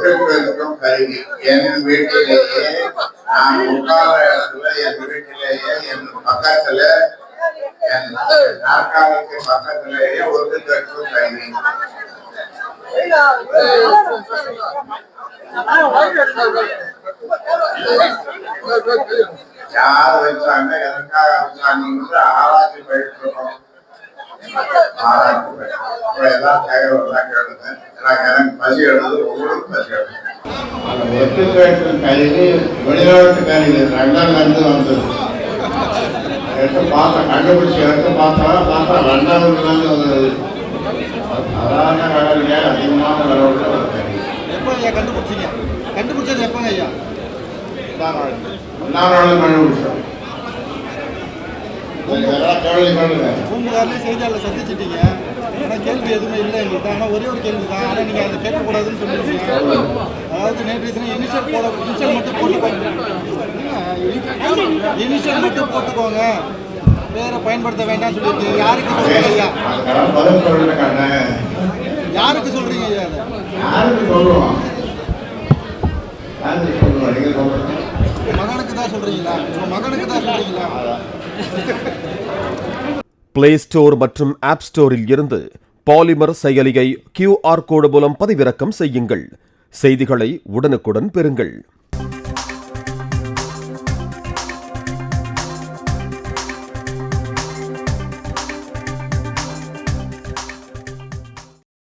ஒற்றுக்கும் கருவி என் வீட்டிலேயே நான் உட்கார இடத்துல என் வீட்டிலேயே என் பக்கத்துல என் நாற்காலிக்கு பக்கத்திலேயே ஒற்றுக்கும் கருவி யார் வச்சாங்க எதற்காக வச்சாங்க ஆராய்ச்சி போயிட்டு எல்லாம் தகவல் கேளுங்க. எனக்கு பசி எழுது உங்களுக்கு பசி எழுது ஒற்றுக்கும் கருவி வெளிநாட்டு கருவி லண்டன்ல வந்தது எடுத்து பார்த்தா கண்டுபிடிச்சி எடுத்து பார்த்தா லண்டன்ல வந்தது சாதாரண கடல்ல அதிகமான கடவுள் ஒரு கருவி. எப்போ ஐயா கண்டுபிடிச்சிங்க? கண்டுபிடிச்சது எப்போங்க ஐயா? கண்டுபிடிச்சோம். பூம்புகார்லேயும் செய்தியாளர் சந்திச்சிட்டீங்க. ஆனால் கேள்வி எதுவுமே இல்லை எங்களுக்கு. ஆனால் ஒரே ஒரு கேள்வி தான். ஆனால் நீங்கள் அதை கேட்கக்கூடாதுன்னு சொல்லியிருக்கீங்க. அதாவது நேற்று தினம் இனிஷியல் மட்டும் போட்டுக்கோங்க, இனிஷியல் மட்டும் போட்டுக்கோங்க, வேற பயன்படுத்த வேண்டாம்னு சொல்லியிருக்கீங்க. யாருக்கு சொல்றீங்க ஐயா? யாருக்கு சொல்றீங்க ஐயா? மகனுக்கு தான் சொல்றீங்களா? மகனுக்கு தான் சொல்றீங்களா? பிளே ஸ்டோர் மற்றும் ஆப் ஸ்டோரில் இருந்து பாலிமர் செயலியை QR கோடு மூலம் பதிவிறக்கம் செய்யுங்கள். செய்திகளை உடனுக்குடன் பெறுங்கள்.